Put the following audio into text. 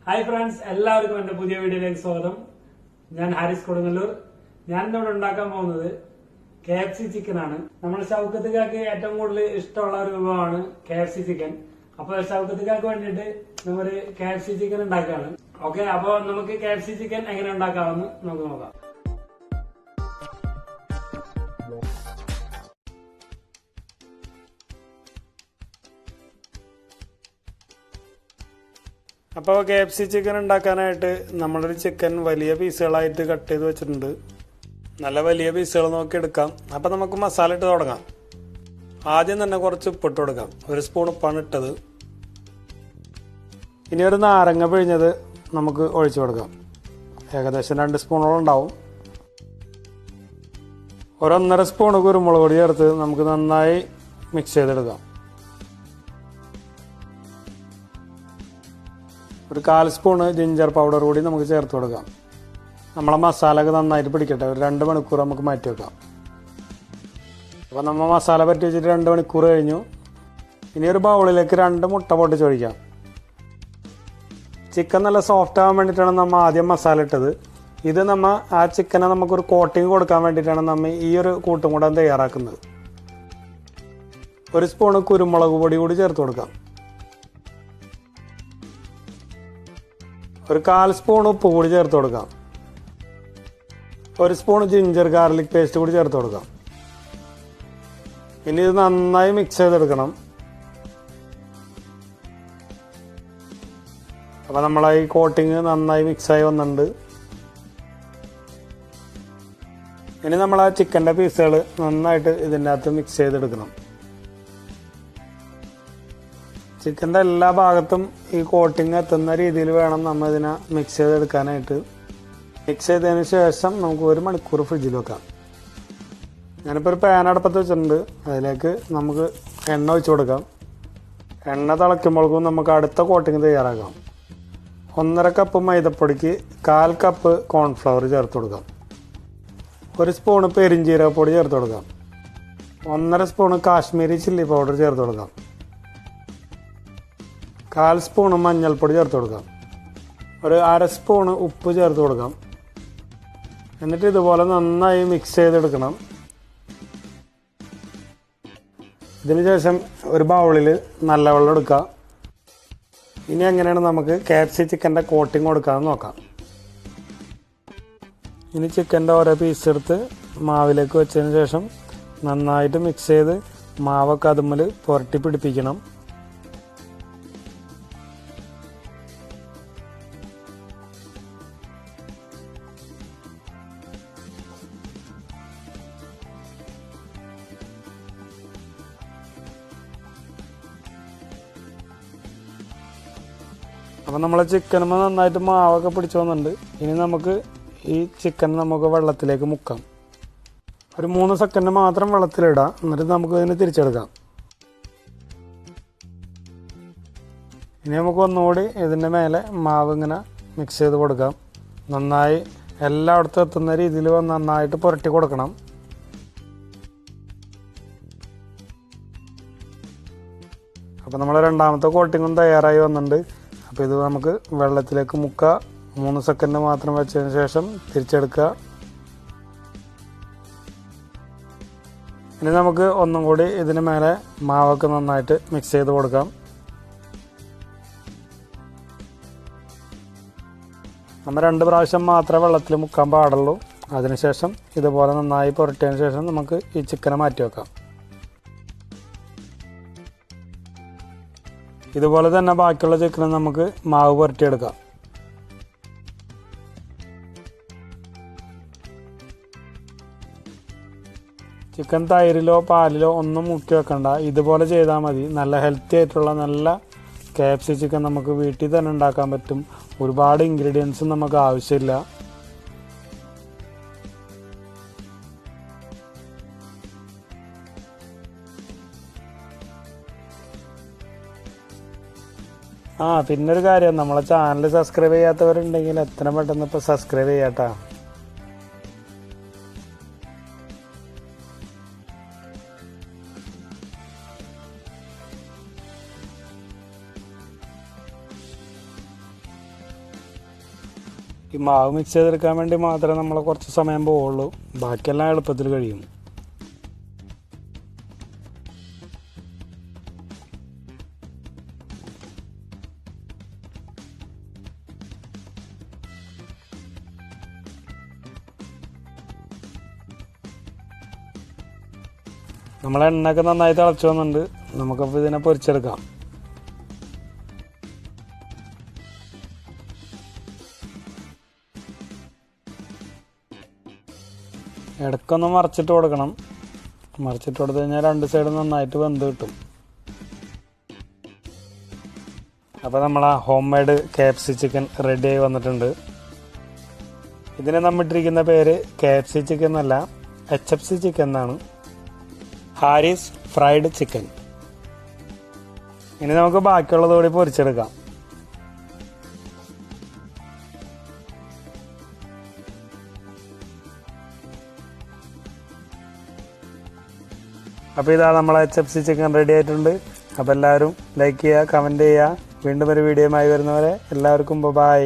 Hi friends, എല്ലാവർക്കും എൻ്റെ പുതിയ വീഡിയോയിലേക്ക് സ്വാഗതം. ഞാൻ ഹാരിസ് കൊടുങ്ങല്ലൂർ. ഞാൻ ഇന്നിവിടെ ഉണ്ടാക്കാൻ പോകുന്നത് KFC ചിക്കൻ ആണ്. നമ്മുടെ ഷൗക്കത്തുകാർക്ക് ഏറ്റവും കൂടുതൽ ഇഷ്ടമുള്ള ഒരു വിഭവമാണ് KFC ചിക്കൻ. അപ്പോൾ ഷൗക്കത്തുകാർക്ക് വേണ്ടിയിട്ട് നമ്മൾ KFC ചിക്കൻ ഉണ്ടാക്കുകയാണ്. ഓക്കെ, അപ്പോൾ നമുക്ക് KFC ചിക്കൻ എങ്ങനെ ഉണ്ടാക്കാമെന്ന് നമുക്ക് നോക്കാം. അപ്പോൾ KFC ചിക്കൻ ഉണ്ടാക്കാനായിട്ട് നമ്മളൊരു ചിക്കൻ വലിയ പീസുകളായിട്ട് കട്ട് ചെയ്ത് വെച്ചിട്ടുണ്ട്. നല്ല വലിയ പീസുകൾ നോക്കി എടുക്കാം. അപ്പോൾ നമുക്ക് മസാല ഇട്ട് തുടങ്ങാം. ആദ്യം തന്നെ കുറച്ച് ഉപ്പിട്ട് കൊടുക്കാം. 1 സ്പൂൺ ഉപ്പാണ് ഇട്ടത്. ഇനി ഒരു നാരങ്ങ പിഴിഞ്ഞത് നമുക്ക് ഒഴിച്ചു കൊടുക്കാം. ഏകദേശം 2 സ്പൂണോളം ഉണ്ടാവും. 1.5 സ്പൂൺ കുരുമുളക് പൊടി ചേർത്ത് നമുക്ക് നന്നായി മിക്സ് ചെയ്തെടുക്കാം. ഒരു 1/4 സ്പൂണ് ജിഞ്ചർ പൗഡർ കൂടി നമുക്ക് ചേർത്ത് കൊടുക്കാം. നമ്മളെ മസാല ഒക്കെ നന്നായിട്ട് പിടിക്കട്ടെ. ഒരു 2 മണിക്കൂർ നമുക്ക് മാറ്റി വെക്കാം. അപ്പോൾ നമ്മൾ മസാല പറ്റി വെച്ചിട്ട് 2 മണിക്കൂർ കഴിഞ്ഞു. ഇനി ഒരു ബൗളിലേക്ക് 2 മുട്ട പൊട്ടിച്ചൊഴിക്കാം. ചിക്കൻ നല്ല സോഫ്റ്റ് ആവാൻ വേണ്ടിയിട്ടാണ് നമ്മൾ ആദ്യം മസാല ഇട്ടത്. ഇത് നമ്മൾ ആ ചിക്കനെ നമുക്കൊരു കോട്ടിങ് കൊടുക്കാൻ വേണ്ടിയിട്ടാണ് നമ്മൾ ഈ ഒരു കൂട്ടും കൂടെ തയ്യാറാക്കുന്നത്. 1 സ്പൂണ് കുരുമുളക് പൊടി കൂടി ചേർത്ത് കൊടുക്കാം. ഒരു 1/4 സ്പൂൺ ഉപ്പ് കൂടി ചേർത്ത് കൊടുക്കാം. 1 സ്പൂൺ ജിഞ്ചർ ഗാർലിക് പേസ്റ്റ് കൂടി ചേർത്ത് കൊടുക്കാം. ഇനി ഇത് നന്നായി മിക്സ് ചെയ്തെടുക്കണം. അപ്പോൾ നമ്മളെ ഈ കോട്ടിങ് നന്നായി മിക്സായി വന്നിട്ടുണ്ട്. ഇനി നമ്മൾ ആ ചിക്കൻ്റെ പീസുകൾ നന്നായിട്ട് ഇതിൻ്റെ അകത്ത് മിക്സ് ചെയ്തെടുക്കണം. ചിക്കൻ്റെ എല്ലാ ഭാഗത്തും ഈ കോട്ടിങ് എത്തുന്ന രീതിയിൽ വേണം നമ്മൾ ഇതിനെ മിക്സ് ചെയ്തെടുക്കാനായിട്ട്. മിക്സ് ചെയ്തതിന് ശേഷം നമുക്ക് 1 മണിക്കൂർ ഫ്രിഡ്ജിൽ വെക്കാം. ഞാനിപ്പോൾ ഒരു പാൻ അടുപ്പത്ത് വെച്ചിട്ടുണ്ട്. അതിലേക്ക് നമുക്ക് എണ്ണ ഒഴിച്ചു കൊടുക്കാം. എണ്ണ തിളയ്ക്കുമ്പോഴേക്കും നമുക്ക് അടുത്ത കോട്ടിങ് തയ്യാറാക്കാം. 1.5 കപ്പ് മൈദപ്പൊടിക്ക് 1/4 കപ്പ് കോൺഫ്ലവർ ചേർത്ത് കൊടുക്കാം. 1 സ്പൂണ് പെരിഞ്ജീരകപ്പൊടി ചേർത്ത് കൊടുക്കാം. 1.5 സ്പൂണ് കാശ്മീരി ചില്ലി പൗഡർ ചേർത്ത് കൊടുക്കാം. 1/4 സ്പൂണ് മഞ്ഞൾപ്പൊടി ചേർത്ത് കൊടുക്കാം. ഒരു 1/2 സ്പൂണ് ഉപ്പ് ചേർത്ത് കൊടുക്കാം. എന്നിട്ട് ഇതുപോലെ നന്നായി മിക്സ് ചെയ്തെടുക്കണം. ഇതിന് ശേഷം ഒരു ബൗളിൽ നല്ല വെള്ളം എടുക്കുക. ഇനി എങ്ങനെയാണ് നമുക്ക് KFC ചിക്കൻ്റെ കോട്ടിങ് കൊടുക്കാമെന്ന് നോക്കാം. ഇനി ചിക്കൻ്റെ ഓരോ പീസ് എടുത്ത് മാവിലേക്ക് വെച്ചതിന് ശേഷം നന്നായിട്ട് മിക്സ് ചെയ്ത് മാവൊക്കെ അതുമ്മൽ പുരട്ടി പിടിപ്പിക്കണം. അപ്പോൾ നമ്മളെ ചിക്കനുമ്പോൾ നന്നായിട്ട് മാവൊക്കെ പിടിച്ചു വന്നിട്ടുണ്ട്. ഇനി നമുക്ക് ഈ ചിക്കൻ നമുക്ക് വെള്ളത്തിലേക്ക് മുക്കാം. ഒരു 3 സെക്കൻഡ് മാത്രം വെള്ളത്തിലിടാം. എന്നിട്ട് നമുക്ക് ഇതിന് തിരിച്ചെടുക്കാം. ഇനി നമുക്ക് ഒന്നുകൂടി ഇതിൻ്റെ മേലെ മാവ് ഇങ്ങനെ മിക്സ് ചെയ്ത് കൊടുക്കാം. നന്നായി എല്ലായിടത്തും എത്തുന്ന രീതിയിൽ നന്നായിട്ട് പുരട്ടി കൊടുക്കണം. അപ്പോൾ നമ്മൾ രണ്ടാമത്തെ കോട്ടിങ്ങും തയ്യാറായി വന്നിട്ടുണ്ട്. അപ്പോൾ ഇത് നമുക്ക് വെള്ളത്തിലേക്ക് മുക്കുക. 3 സെക്കൻഡ് മാത്രം വെച്ചതിന് ശേഷം തിരിച്ചെടുക്കുക. ഇനി നമുക്ക് ഒന്നും കൂടി ഇതിന് മേലെ മാവൊക്കെ നന്നായിട്ട് മിക്സ് ചെയ്ത് കൊടുക്കാം. നമ്മൾ 2 പ്രാവശ്യം മാത്രമേ വെള്ളത്തിൽ മുക്കാൻ പാടുള്ളൂ. അതിനുശേഷം ഇതുപോലെ നന്നായി പുരട്ടിയതിന് ശേഷം നമുക്ക് ഈ ചിക്കനെ മാറ്റി വെക്കാം. ഇതുപോലെ തന്നെ ബാക്കിയുള്ള ചിക്കനെ നമുക്ക് മാവ് പുരട്ടിയെടുക്കാം. ചിക്കൻ തൈരിലോ പാലിലോ ഒന്നും മുക്കി വെക്കണ്ട. ഇതുപോലെ ചെയ്താൽ മതി. നല്ല ഹെൽത്തി ആയിട്ടുള്ള നല്ല KFC ചിക്കൻ നമുക്ക് വീട്ടിൽ തന്നെ ഉണ്ടാക്കാൻ പറ്റും. ഒരുപാട് ഇൻഗ്രീഡിയൻസും നമുക്ക് ആവശ്യമില്ല. പിന്നൊരു കാര്യം, നമ്മളെ ചാനൽ സബ്സ്ക്രൈബ് ചെയ്യാത്തവരുണ്ടെങ്കിൽ എത്രയും പെട്ടെന്ന് ഇപ്പോൾ സബ്സ്ക്രൈബ് ചെയ്യാട്ടാ. ഈ മാവ് മിക്സ് ചെയ്തെടുക്കാൻ വേണ്ടി മാത്രമേ നമ്മൾ കുറച്ച് സമയം പോവുള്ളൂ, ബാക്കിയെല്ലാം എളുപ്പത്തിൽ കഴിയും. നമ്മളെ എണ്ണയൊക്കെ നന്നായി തിളച്ചു വന്നിട്ടുണ്ട്. നമുക്കപ്പോൾ ഇതിനെ പൊരിച്ചെടുക്കാം. ഇടയ്ക്കൊന്ന് മറിച്ചിട്ട് കൊടുക്കണം. മറിച്ചിട്ട് കൊടുത്തു കഴിഞ്ഞാൽ രണ്ട് സൈഡും നന്നായിട്ട് വെന്ത് കിട്ടും. അപ്പോൾ നമ്മളെ home made KFC chicken ready ആയി വന്നിട്ടുണ്ട്. ഇതിനെ നമ്മിട്ടിരിക്കുന്ന പേര് KFC ചിക്കൻ എന്നല്ല, HFC ചിക്കൻ എന്നാണ്. Haris fried chicken. ഇനി നമുക്ക് ബാക്കിയുള്ളത് കൂടി പൊരിച്ചെടുക്കാം. അപ്പോൾ ഇതാ നമ്മളെ HFC ചിക്കൻ റെഡി ആയിട്ടുണ്ട്. അപ്പോൾ എല്ലാവരും ലൈക്ക് ചെയ്യുക, കമൻറ്റ് ചെയ്യുക. വീണ്ടും ഒരു വീഡിയോയുമായി വരുന്നവരെ എല്ലാവർക്കും ബൈ.